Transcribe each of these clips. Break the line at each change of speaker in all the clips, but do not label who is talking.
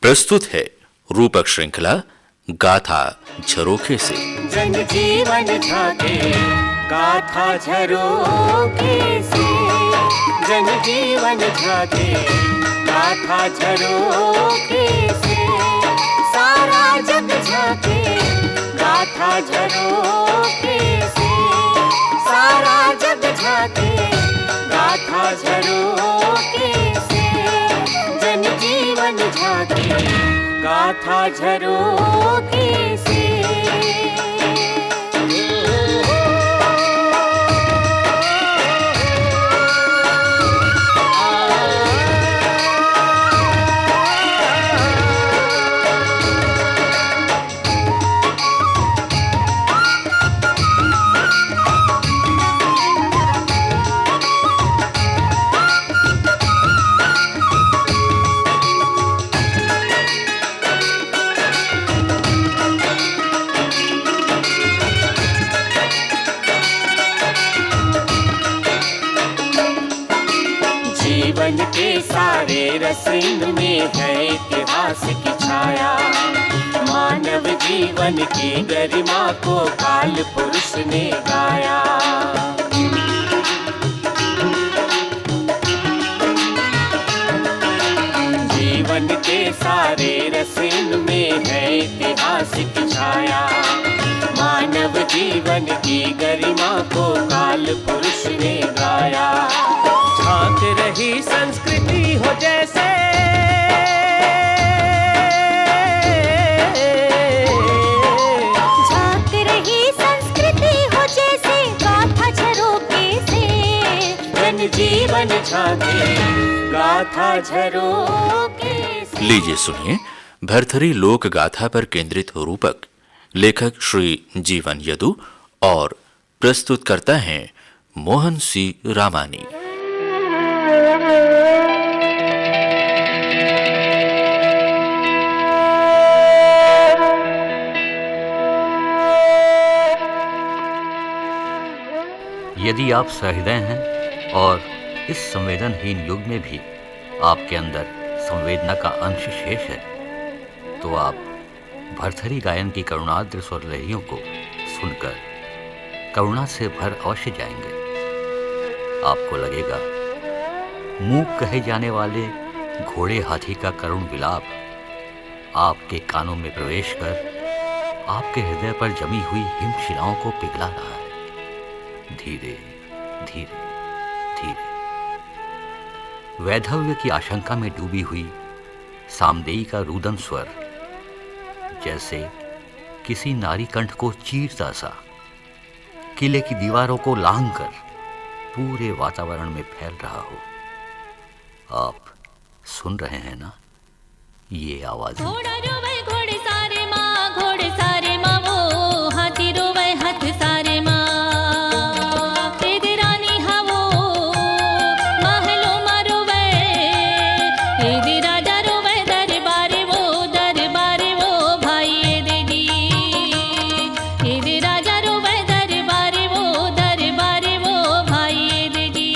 प्रस्तुत है रूपक श्रृंखला गाथा झरोखे से।
जन जीवन झाके गाथा झरोखे से, जन जीवन झाके गाथा झरोखे से, सारा जग झाके गाथा झरोखे से, सारा जग झाके गाथा झरोखे से, जन जीवन झाके गाथा झरोखे से। जीवन के सारे रस में है इतिहास की छाया, मानव जीवन की गरिमा को काल पुरुष ने गाया। जीवन के सारे रस में है इतिहास की छाया, मानव जीवन की गरिमा को काल पुरुष ने गाया। झांक रही संस्कृति हो जैसे, झांक रही संस्कृति हो जैसे गाथा झरोखे से, जन जीवन झांके गाथा झरोखे से।
लीजिए सुनिए भरथरी लोक गाथा पर केंद्रित रूपक, लेखक श्री जीवन यदु और प्रस्तुत करता है मोहन सी रामानी।
यदि आप सहृदय हैं और इस संवेदनहीन युग में भी आपके अंदर संवेदना का अंश शेष है, तो आप भरथरी गायन की करुणाद्र स्वर लहरियों को सुनकर करुणा से भर अवश्य जाएंगे। आपको लगेगा मूक कहे जाने वाले घोड़े हाथी का करुण विलाप आपके कानों में प्रवेश कर आपके हृदय पर जमी हुई हिमशिलाओं को पिघला रहा है। धीरे धीरे धीरे वैधव्य की आशंका में डूबी हुई सामदेई का रुदन स्वर जैसे किसी नारी कंठ को चीरता सा किले की दीवारों को लांघकर पूरे वातावरण में फैल रहा हो। आप सुन रहे हैं ना ये आवाज?
घोड़ा रोवे घोड़े सारे माँ वो हाथी रोवे हाथ सारे माँ, रानी हवो महलों मा रोवे, राजा रोवे दरबारे वो भाई दीदी, राजा रोवे दरबारे वो भाई दीदी।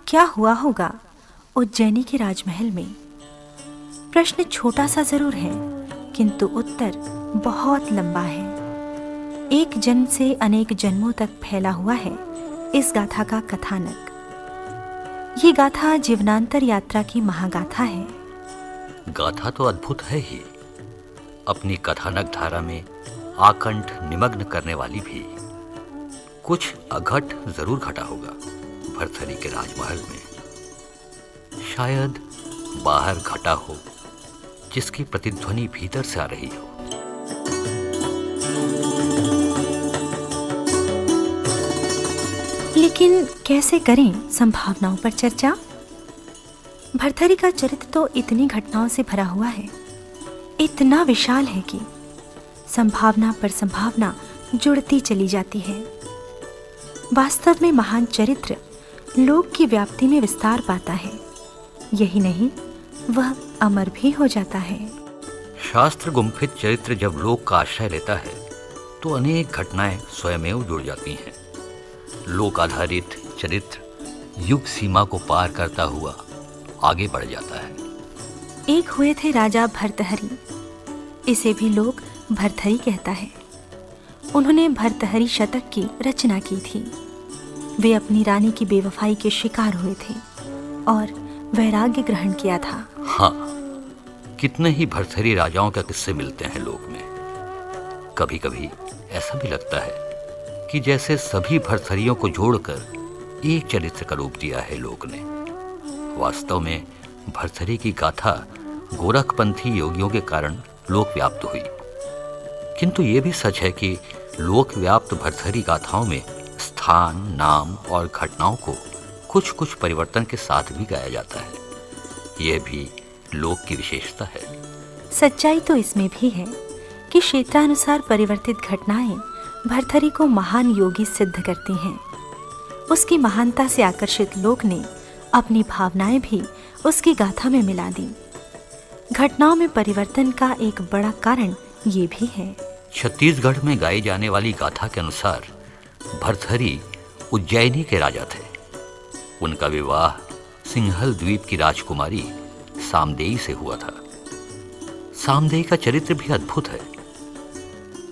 क्या हुआ होगा उज्जैनी के राजमहल में? प्रश्न छोटा सा जरूर है, किंतु उत्तर बहुत लंबा है। एक जन्म से अनेक जन्मों तक फैला हुआ है इस गाथा का कथानक। ये गाथा जीवनांतर यात्रा की महागाथा है।
गाथा तो अद्भुत है ही, अपनी कथानक धारा में आकंठ निमग्न करने वाली भी। कुछ अघट जरूर घटा होगा भर्तृहरि के राजमहल में, शायद बाहर घटा हो जिसकी प्रतिध्वनि भीतर से आ रही हो।
लेकिन कैसे करें संभावनाओं पर चर्चा? भर्तृहरि का चरित्र तो इतनी घटनाओं से भरा हुआ है, इतना विशाल है कि संभावना पर संभावना जुड़ती चली जाती है। वास्तव में महान चरित्र लोक की व्याप्ति में विस्तार पाता है, यही नहीं वह अमर भी हो जाता है।
शास्त्र गुम्फित चरित्र जब लोक का आश्रय लेता है तो अनेक घटनाएं स्वयमेव जुड़ जाती हैं। लोक आधारित चरित्र युग सीमा को पार करता हुआ आगे बढ़ जाता है।
एक हुए थे राजा भर्तृहरि, इसे भी लोग भर्तृहरि कहता है। उन्होंने भर्तृहरि शतक की रचना की थी। वे अपनी रानी की बेवफाई के शिकार हुए थे और वैराग्य ग्रहण किया था।
हाँ, कितने ही भर्तृहरि राजाओं के किस्से मिलते हैं लोक में। कभी कभी ऐसा भी लगता है कि जैसे सभी भर्तृहरियों को जोड़कर एक चरित्र का रूप दिया है लोक ने। वास्तव में भर्तृहरि की गाथा गोरखपंथी योगियों के कारण लोकव्याप्त हुई, किंतु ये भी सच है कि लोकव्याप्त भर्तृहरि गाथाओं में स्थान, नाम और घटनाओं को कुछ कुछ परिवर्तन के साथ भी गाया जाता है। यह भी लोक की विशेषता है।
सच्चाई तो इसमें भी है कि क्षेत्रानुसार परिवर्तित घटनाएं भर्तृहरि को महान योगी सिद्ध करती हैं। उसकी महानता से आकर्षित लोग ने अपनी भावनाएं भी उसकी गाथा में मिला दी। घटनाओं में परिवर्तन का एक बड़ा कारण ये भी है।
छत्तीसगढ़ में गाई जाने वाली गाथा के अनुसार भर्तृहरि उज्जैनी के राजा थे। उनका विवाह सिंहल द्वीप की राजकुमारी सामदेई से हुआ था। सामदेई का चरित्र भी अद्भुत है।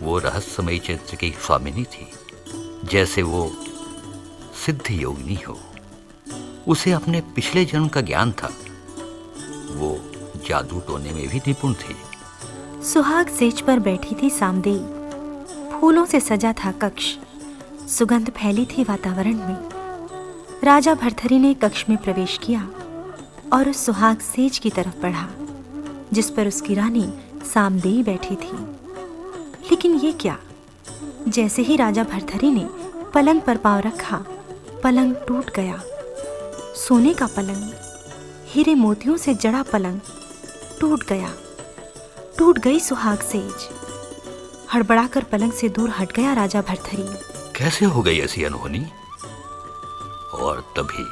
वो रहस्यमयी चरित्र की स्वामिनी थी, जैसे वो सिद्ध योगिनी हो। उसे अपने पिछले जन्म का ज्ञान था। वो जादू टोने में भी निपुण थी।
सुहाग सेज पर बैठी थी सामदेई। फूलों से सजा था कक्ष, सुगंध फैली थी वातावरण में। राजा भर्तृहरि ने कक्ष में प्रवेश किया और उस सुहाग सेज की तरफ बढ़ा जिस पर उसकी रानी सामदेई बैठी थी। लेकिन ये क्या? जैसे ही राजा भर्तृहरि ने पलंग पर पांव रखा, पलंग टूट गया। सोने का पलंग, हीरे मोतियों से जड़ा पलंग टूट गया। टूट गई सुहाग सेज। हड़बड़ाकर पलंग से दूर हट गया राजा भर्तृहरि।
कैसे हो गई ऐसी अनहोनी? और तभी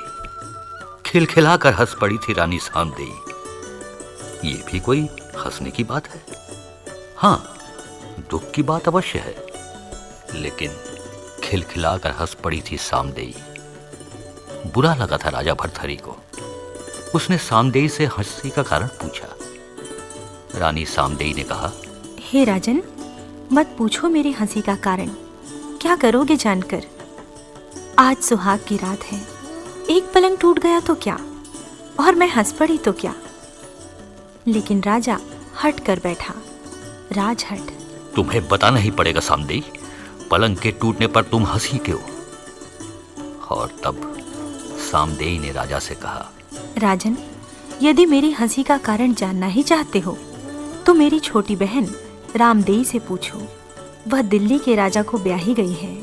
खिलखिलाकर हंस पड़ी थी रानी सामदेई। ये भी कोई हंसने की बात है? हाँ, दुख की बात अवश्य है, लेकिन खिलखिलाकर हंस पड़ी थी सामदेई। बुरा लगा था राजा भर्तृहरि को। उसने सामदेई से हंसी का कारण पूछा। रानी सामदेई ने कहा,
हे राजन, मत पूछो मेरी हंसी का कारण। क्या करोगे जानकर? आज सुहाग की रात है। एक पलंग टूट गया तो क्या, और मैं हंस पड़ी तो क्या? लेकिन राजा हट कर बैठा। राजहट।
तुम्हें बताना ही पड़ेगा सामदेई, पलंग के टूटने पर तुम हंसी क्यों? और तब सामदेई ने राजा से कहा,
राजन, यदि मेरी हंसी का कारण जानना ही चाहते हो तो मेरी छोटी बहन रामदेई से पूछो। वह दिल्ली के राजा को ब्याही गई है।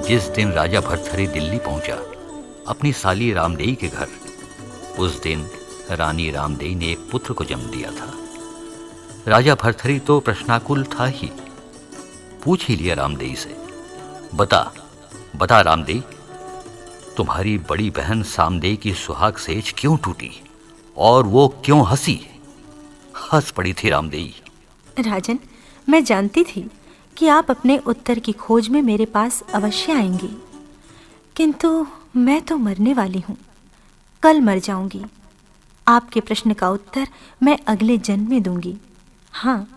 जिस दिन राजा भर्तृहरि दिल्ली पहुंचा अपनी साली रामदेई के घर, उस दिन रानी रामदेई ने एक पुत्र को जन्म दिया था। राजा भर्तृहरि तो प्रश्नाकुल था ही। पूछ ही लिया रामदेई से, बता रामदेई, तुम्हारी बड़ी बहन सामदेई की सुहाग सेज क्यों टूटी और वो क्यों हंसी? हंस पड़ी थी रामदेई।
राजन, मैं जानती थी कि आप अपने उत्तर की खोज में मेरे पास अवश्य आएंगे, किंतु मैं तो मरने वाली हूँ। कल मर जाऊंगी। आपके प्रश्न का उत्तर मैं अगले जन्म में दूंगी। हाँ,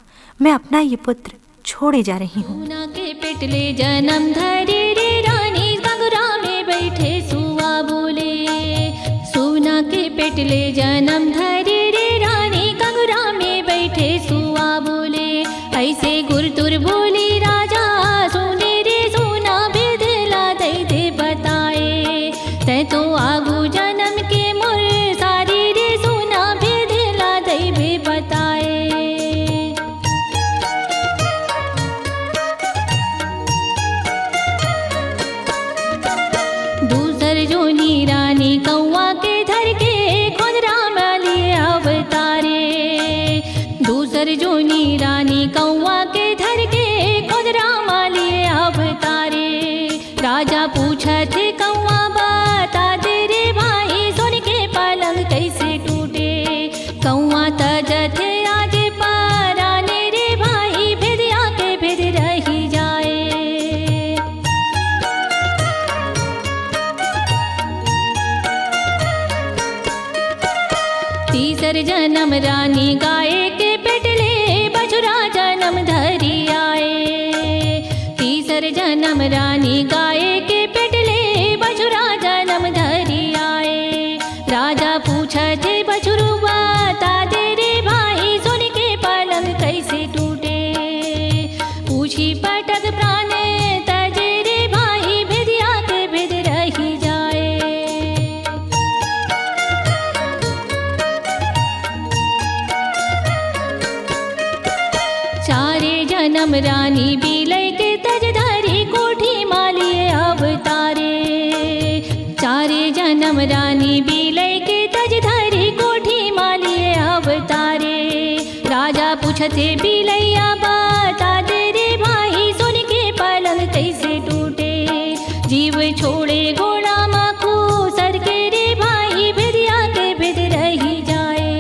मैं अपना ये पुत्र छोड़े जा रही हूँ।
पूना के पेटले जन्म धरे रे रानी, गंगरा में बैठे सुआ बोले। पेटले जन्म धरे रे रानी कंगरा में बैठे सुआ बोले ऐसे गुरतुर बोली राजा सुने रे सुना बेदला दई दे बताए तै तो आगू जन्म के मोर सारी रे सुना बेदला दई बे बताए। दूसर जोनी रानी कौआ के धर के खुद राम लिए अवतारे दूसर जोनी रानी कौआ के धर के खुद राम लिए अवतारे। राजा पूछत कौआ बता दे रे भाई सुन के पलंग कैसे टूटे कौआ तजत आज पराने रे भाई भेदिया के भेद रही जाए। तीसर जन्म रानी गाय के पेटले बछुरा जन्म धरी आए तीसर जन्म रानी गाय के पेटले बछुरा जन्म धरी आए। राजा पूछत बछुरु बता दे रे भाई सुन के पलंग कैसे टूटे पूछी पटक प्राण तजे रे भाई भेदिया के भेद रही जाए। चारे जन्म रानी बिलय के तजधारी कोठी मालिए अवतारे चारे जन्म रानी बिलय के तजधारी कोठी मालिए अवतारे। राजा पूछते बिलैया बता दे रे भाई सुन के पलंग कैसे टूटे जीव छोड़े घोड़ा माखू सर के रे भाई भेदिया के भेद रही जाए।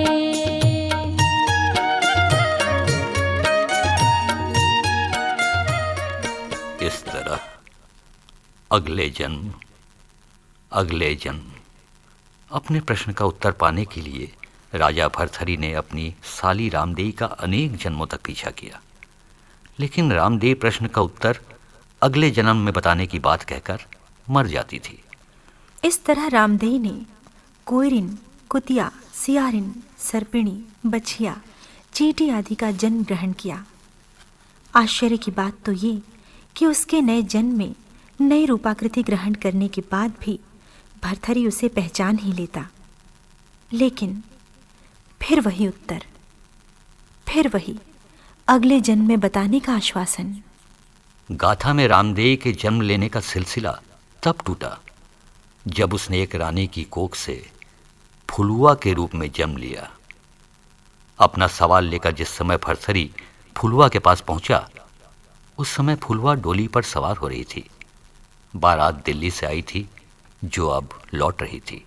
इस तरह अगले जन्म अपने प्रश्न का उत्तर पाने के लिए राजा भर्तहरि ने अपनी साली रामदेई का अनेक जन्मों तक पीछा किया, लेकिन रामदेई प्रश्न का उत्तर अगले जन्म में बताने की बात कहकर मर जाती थी।
इस तरह रामदेई ने कोयरिन, कुतिया, सियारिन, सर्पिणी, बछिया, चींटी आदि का जन्म ग्रहण किया। आश्चर्य की बात तो ये कि उसके नए जन्म में नई रूपाकृति ग्रहण करने के बाद भी भर्तहरि उसे पहचान ही लेता। लेकिन फिर वही उत्तर, फिर वही अगले जन्म में बताने का आश्वासन।
गाथा में रामदेई के जन्म लेने का सिलसिला तब टूटा जब उसने एक रानी की कोख से फुलुआ के रूप में जन्म लिया। अपना सवाल लेकर जिस समय भर्तहरि फुलुआ के पास पहुंचा, उस समय फुलुआ डोली पर सवार हो रही थी। बारात दिल्ली से आई थी जो अब लौट रही थी।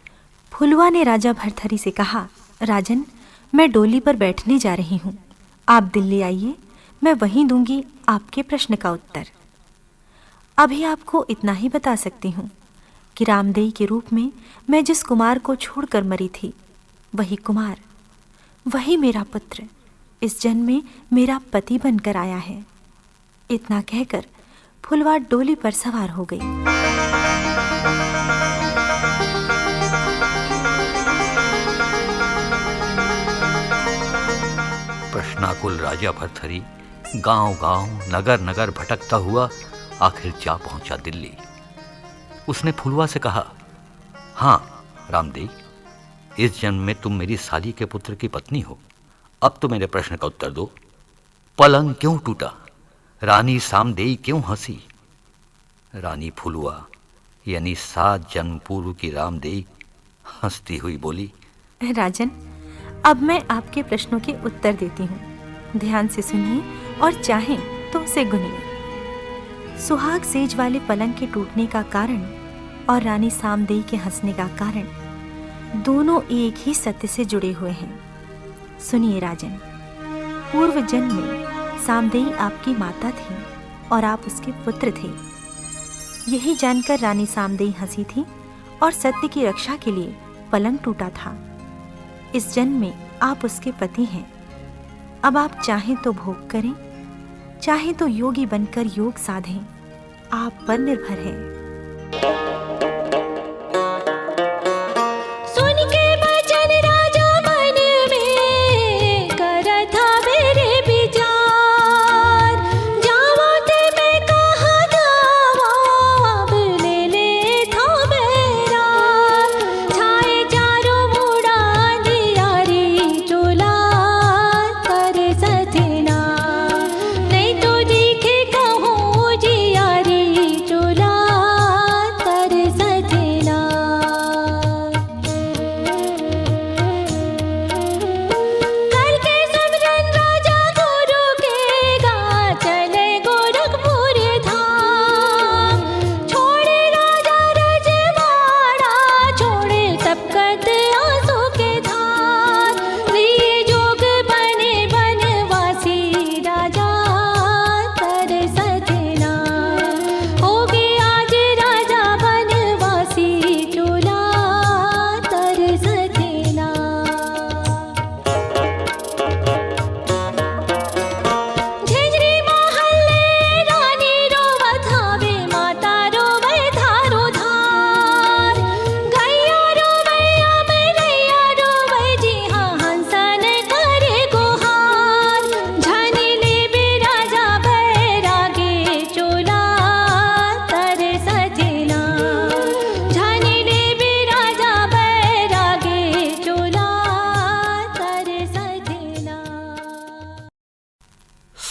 फुलुआ ने राजा भर्तहरि से कहा, राजन, मैं डोली पर बैठने जा रही हूँ, आप दिल्ली आइए, मैं वहीं दूंगी आपके प्रश्न का उत्तर। अभी आपको इतना ही बता सकती हूँ कि रामदेई के रूप में मैं जिस कुमार को छोड़कर मरी थी, वही कुमार, वही मेरा पुत्र इस जन्म में मेरा पति बनकर आया है। इतना कहकर फुलवा डोली पर सवार हो गई।
प्रश्नाकुल राजा भर्तहरि गांव-गांव, नगर-नगर भटकता हुआ आखिर जा पहुंचा दिल्ली। उसने फुलवा से कहा, हाँ रामदेई, इस जन्म में तुम मेरी साली के पुत्र की पत्नी हो। अब तो मेरे प्रश्न का उत्तर दो। पलंग क्यों टूटा? रानी सामदेई क्यों हंसी? रानी फुलवा यानी 7 जन्म पूर्व की रामदेई हंसती हुई बोली,
राजन, अब मैं आपके प्रश्नों के उत्तर देती हूँ। ध्यान से सुनिए और चाहें तो उसे गुनिए। सुहाग सेज वाले पलंग के टूटने का कारण और रानी सामदेई के हंसने का कारण दोनों एक ही सत्य से जुड़े हुए हैं। सुनिए राजन, पूर्व जन्म में सामदेई आपकी माता थी और आप उसके पुत्र थे। यही जानकर रानी सामदेई हंसी थी और सत्य की रक्षा के लिए पलंग टूटा था। इस जन्म में आप उसके पति हैं। अब आप चाहें तो भोग करें, चाहें तो योगी बनकर योग साधें, आप पर निर्भर है।
सुन के बचन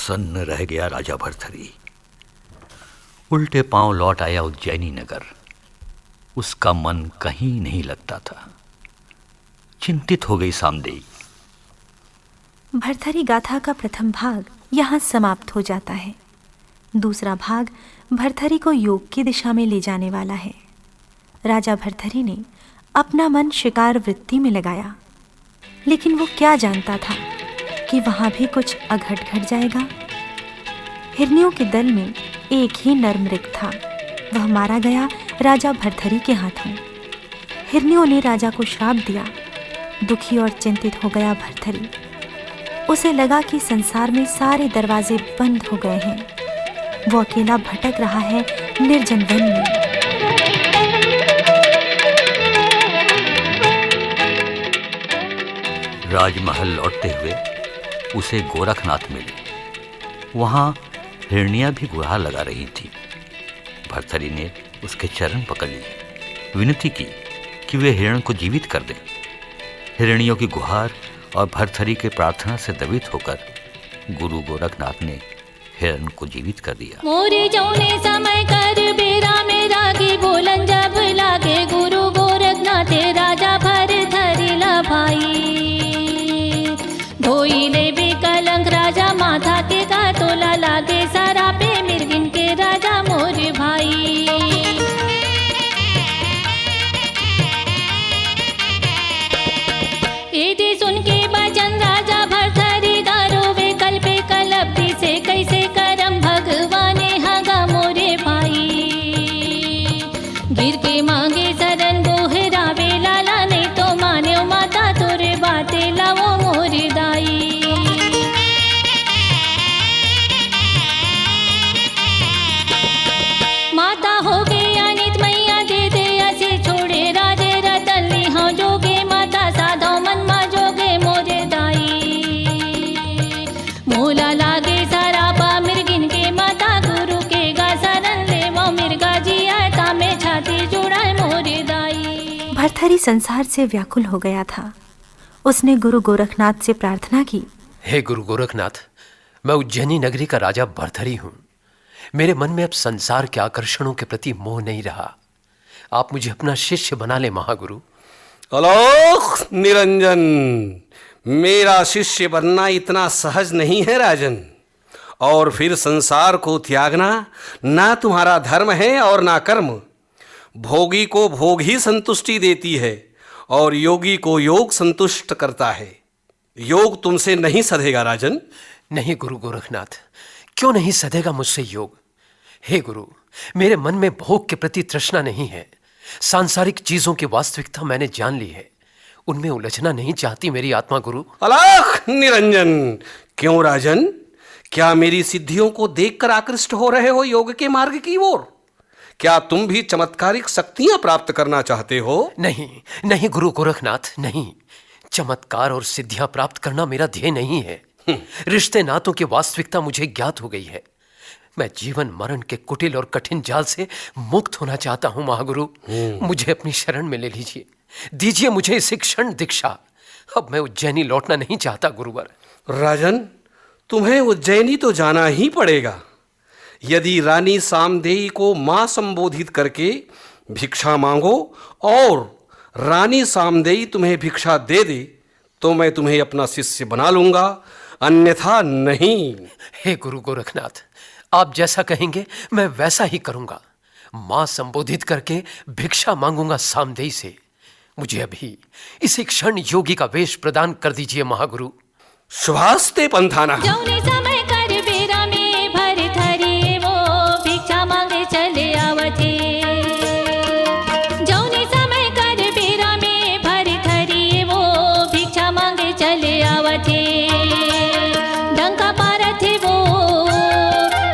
प्रसन्न रह गया राजा भर्तहरि। उल्टे पांव लौट आया उज्जैनी नगर। उसका मन कहीं नहीं लगता था। चिंतित हो गई सामदेई।
भर्तहरि गाथा का प्रथम भाग यहाँ समाप्त हो जाता है। दूसरा भाग भर्तहरि को योग की दिशा में ले जाने वाला है। राजा भर्तहरि ने अपना मन शिकार वृत्ति में लगाया, लेकिन वो क्या जानता था कि वहाँ भी कुछ अघट घट जाएगा। हिरनियों के दल में एक ही नर मृग था। वह मारा गया राजा भर्तहरि के हाथों। हिरनियों ने राजा को श्राप दिया। दुखी और चिंतित हो गया भर्तहरि। उसे लगा कि संसार में सारे दरवाजे बंद हो गए हैं। वो अकेला भटक रहा है निर्जन वन में।
राजमहल लौटते हुए उसे गोरखनाथ मिले। वहां हिरनियां भी गुहार लगा रही थी। भर्तहरि ने उसके चरण पकड़ लिए, विनती की कि वे हिरण को जीवित कर दें। हिरनियों की गुहार और भर्तहरि के प्रार्थना से दबित होकर गुरु गोरखनाथ ने हिरण को जीवित कर दिया।
मोरे जौने समय कर बेरा में रागी बोलन जब लागे गुरु गोरखनाथ राजा भर्तहरि ला भाई। धोई ले बेकलंक राजा माथा के का तोला लागे सारा पे मिर्गिन के राजा मोर भाई। ये सुन के बचन राजा भर्तहरि दारो वे कल पे कलब्धि से कैसे करम भगवाने हगा मोरे भाई। गिर के मांगे शरण गोहरावे लाला नहीं तो मान्यो माता तोरे बाते लावो मोरे दाई। माता हो गई अनित मैया दे दे असी छोड़े राजे रतन लिहा जोगे माता साधो मन मा जोगे मोरे दाई। मोला लागे सारा पा मिर्गिन के माता गुरु के गा शरण ले वो मिर्गा जी आता में छाती जुड़ाए मोरे दाई।
भर्तहरि संसार से व्याकुल हो गया था। उसने गुरु गोरखनाथ से प्रार्थना की,
हे गुरु गोरखनाथ, मैं उज्जैनी नगरी का राजा भर्तहरि हूँ। मेरे मन में अब संसार के आकर्षणों के प्रति मोह नहीं रहा। आप मुझे अपना शिष्य बना ले महागुरु।
अलोक निरंजन, मेरा शिष्य बनना इतना सहज नहीं है राजन। और फिर संसार को त्यागना ना तुम्हारा धर्म है और ना कर्म। भोगी को भोग ही संतुष्टि देती है और योगी को योग संतुष्ट करता है। योग तुमसे नहीं सधेगा राजन।
नहीं गुरु गोरखनाथ, क्यों नहीं सधेगा मुझसे योग। हे गुरु, मेरे मन में भोग के प्रति तृष्णा नहीं है। सांसारिक चीजों की वास्तविकता मैंने जान ली है। उनमें उलझना नहीं चाहती मेरी आत्मा गुरु।
अलाख निरंजन, क्यों राजन? क्या मेरी सिद्धियों को देखकर आकृष्ट हो रहे हो योग के मार्ग की ओर? क्या तुम भी चमत्कारिक शक्तियां प्राप्त करना चाहते हो?
नहीं नहीं गुरु गोरखनाथ, नहीं। चमत्कार और सिद्धियां प्राप्त करना मेरा ध्येय नहीं है। रिश्ते नातों की वास्तविकता मुझे ज्ञात हो गई है। मैं जीवन मरण के कुटिल और कठिन जाल से मुक्त होना चाहता हूं महागुरु। मुझे अपनी शरण में ले लीजिए। दीजिए मुझे इस क्षण दीक्षा। अब मैं उज्जैनी लौटना नहीं चाहता गुरुवर।
राजन, तुम्हें उज्जैनी तो जाना ही पड़ेगा। यदि रानी सामदेई को मां संबोधित करके भिक्षा मांगो और रानी सामदेई तुम्हें भिक्षा दे दे तो मैं तुम्हें अपना शिष्य बना लूंगा, अन्यथा नहीं।
हे गुरु गोरखनाथ, आप जैसा कहेंगे मैं वैसा ही करूंगा। मां संबोधित करके भिक्षा मांगूंगा सामदेई से। मुझे अभी इसी क्षण योगी का वेश प्रदान कर दीजिए महागुरु।
शुभास्ते पंथाना।
जौने समय कर बेरा में भर्तहरि वो भिक्षा मांगे चले आवथे। जौने समय कर बेरा में भर्तहरि वो भिक्षा मांगे चले आवथे। डंका पारथे वो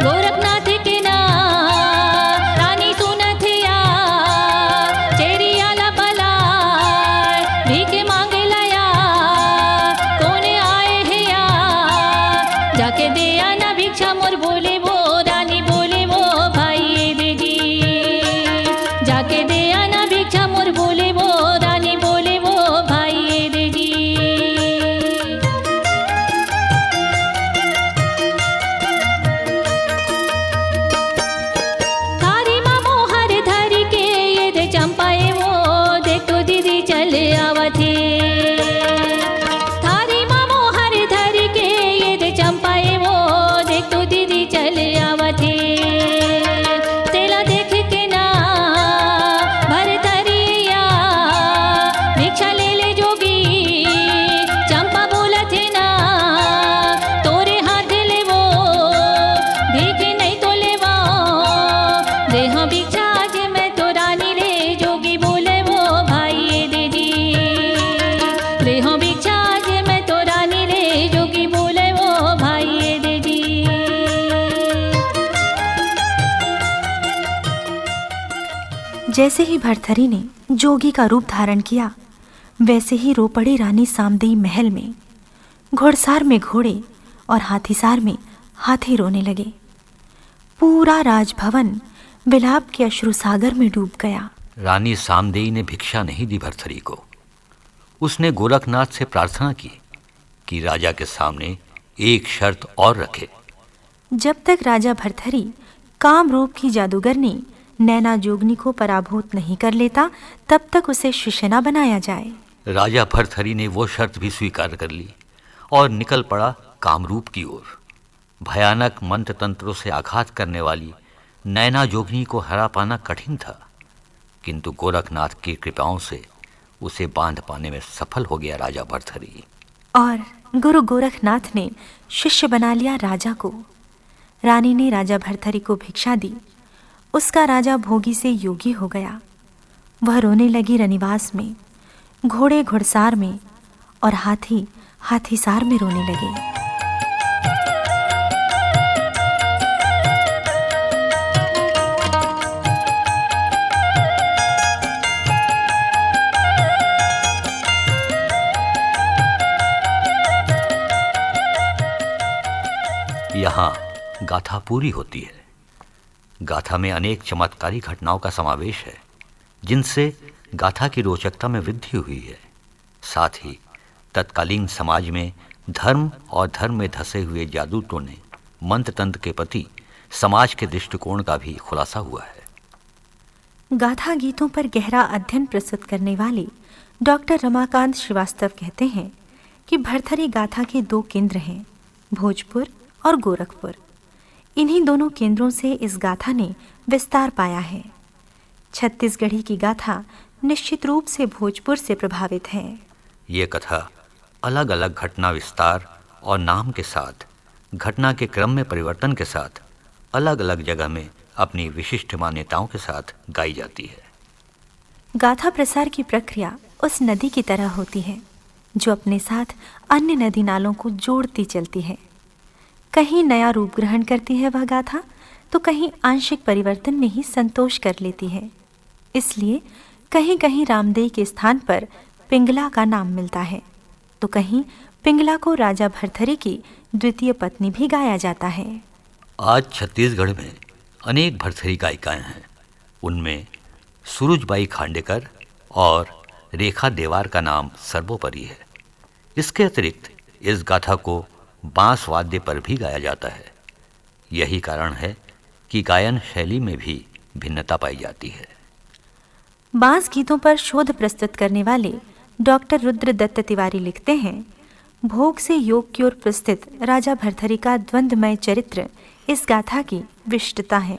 गोरखनाथ के ना रानी सुनथिया चेरिया ला पला भीख मांगे लया कोने आए है या जाके दिया ना भिक्षा मोर बोले वो रानी बोले वो भाई देगी। जाके दिया ना भिक्षा मोर बोले वो रानी बोले वो भाई देगी।
जैसे ही भरथरी ने जोगी का रूप धारण किया, वैसे ही रो पड़ी रानी सामदेई महल में। घुड़सार में घोड़े और हाथीसार में हाथी रोने लगे। पूरा राजभवन विलाप के अश्रु सागर में डूब गया।
रानी सामदेई ने भिक्षा नहीं दी भरथरी को। उसने गोरखनाथ से प्रार्थना की कि राजा के सामने एक शर्त और रखे।
जब तक राजा भरथरी कामरूप की जादूगरनी नैना जोगनी को पराभूत नहीं कर लेता, तब तक उसे शिष्य न बनाया जाए।
राजा भरथरी ने वो शर्त भी स्वीकार कर ली और निकल पड़ा कामरूप की ओर। भयानक मंत्र तंत्रों से आघात करने वाली नैना जोगनी को हरा पाना कठिन था, किंतु गोरखनाथ की कृपाओं से उसे बांध पाने में सफल हो गया राजा भरथरी।
और गुरु गोरखनाथ ने शिष्य बना लिया राजा को। रानी ने राजा भरथरी को भिक्षा दी। उसका राजा भोगी से योगी हो गया। वह रोने लगी रनिवास में, घोड़े घुड़सार में और हाथी हाथीसार में रोने लगे।
यहाँ गाथा पूरी होती है। गाथा में अनेक चमत्कारी घटनाओं का समावेश है, जिनसे गाथा की रोचकता में वृद्धि हुई है। साथ ही तत्कालीन समाज में धर्म और धर्म में धसे हुए जादूटों ने मंत्र तंत्र के प्रति समाज के दृष्टिकोण का भी खुलासा हुआ है।
गाथा गीतों पर गहरा अध्ययन प्रस्तुत करने वाले डॉक्टर रमाकांत श्रीवास्तव कहते हैं कि भरथरी गाथा के 2 केंद्र हैं, भोजपुर और गोरखपुर। इन्हीं दोनों केंद्रों से इस गाथा ने विस्तार पाया है। छत्तीसगढ़ी की गाथा निश्चित रूप से भोजपुर से प्रभावित है।
ये कथा अलग अलग घटना विस्तार और नाम के साथ, घटना के क्रम में परिवर्तन के साथ, अलग अलग जगह में अपनी विशिष्ट मान्यताओं के साथ गाई जाती है।
गाथा प्रसार की प्रक्रिया उस नदी की तरह होती है जो अपने साथ अन्य नदी नालों को जोड़ती चलती है। कहीं नया रूप ग्रहण करती है वह गाथा, तो कहीं आंशिक परिवर्तन में ही संतोष कर लेती है। इसलिए कहीं कहीं रामदेई के स्थान पर पिंगला का नाम मिलता है, तो कहीं पिंगला को राजा भरथरी की द्वितीय पत्नी भी गाया जाता है।
आज छत्तीसगढ़ में अनेक भरथरी गायिकाएं हैं। उनमें सूरजबाई खांडेकर और रेखा देवार का नाम सर्वोपरि है। इसके अतिरिक्त इस गाथा को बांस वाद्य पर भी गाया जाता है। यही कारण है कि गायन शैली में भी भिन्नता पाई जाती है।
बांस गीतों पर शोध प्रस्तुत करने वाले डॉक्टर रुद्रदत्त तिवारी लिखते हैं, भोग से योग की ओर प्रस्थित राजा भरथरी का द्वंद्वमय चरित्र इस गाथा की विशिष्टता है।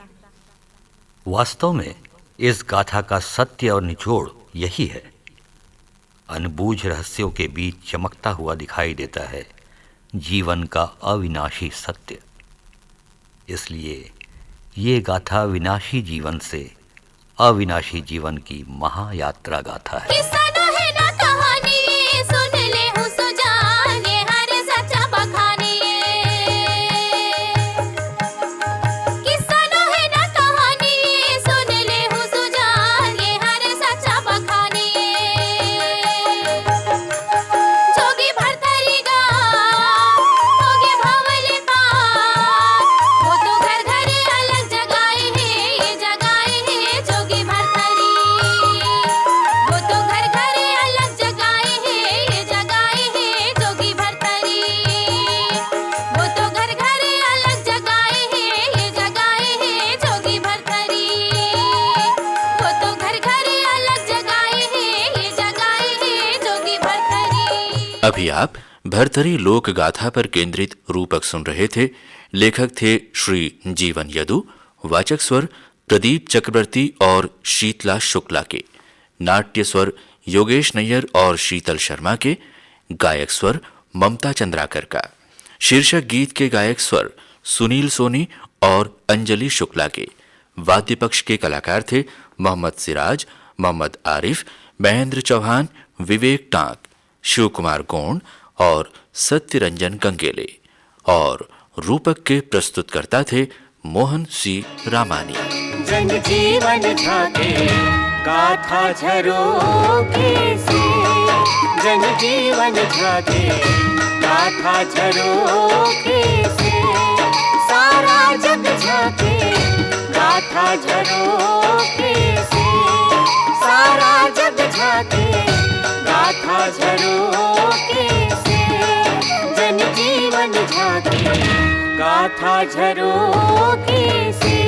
वास्तव में इस गाथा का सत्य और निचोड़ यही है। अनबूझ रहस्यों के बीच चमकता हुआ दिखाई देता है जीवन का अविनाशी सत्य। इसलिए ये गाथा विनाशी जीवन से अविनाशी जीवन की महायात्रा गाथा है।
अभी आप भरथरी लोक गाथा पर केंद्रित रूपक सुन रहे थे। लेखक थे श्री जीवन यदु, वाचक स्वर प्रदीप चक्रवर्ती और शीतला शुक्ला के, नाट्य स्वर योगेश नैयर और शीतल शर्मा के, गायक स्वर ममता चंद्राकर का। शीर्षक गीत के गायक स्वर सुनील सोनी और अंजलि शुक्ला के। वाद्य पक्ष के कलाकार थे मोहम्मद सिराज, मोहम्मद आरिफ, महेंद्र चौहान, विवेक टांक, शिव कुमार गोंड और सत्यरंजन गंगेले। और रूपक के प्रस्तुतकर्ता थे मोहन सी रामानी।
जन जीवन झाके गाथा झरोखे से, जन जीवन झाके गाथा झरोखे से, सारा जग झाके गाथा झरोखे से, सारा जग झाके गाथा झरोखे से, जन जीवन झाके गाथा झरोखे से।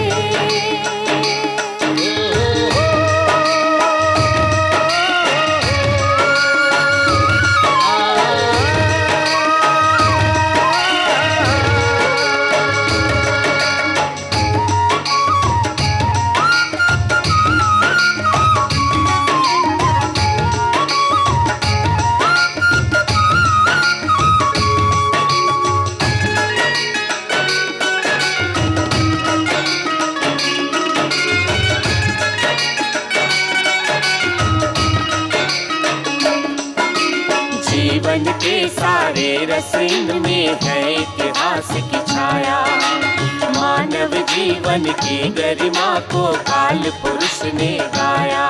जीवन के सारे रस इनमें है इतिहास की छाया, मानव जीवन की गरिमा को काल पुरुष ने गाया।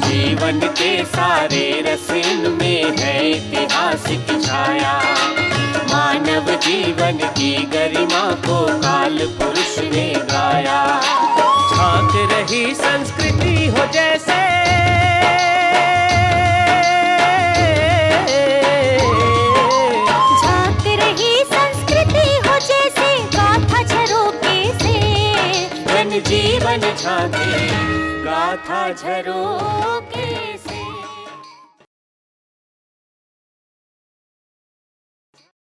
जीवन के सारे रस इनमें है इतिहास की छाया, मानव जीवन की गरिमा को काल पुरुष ने गाया। झांक रही संस्कृति हो जैसे,
झांक रही संस्कृति हो जैसे गाथा झरोखे से,
जन जीवन झांके गाथा झरोखे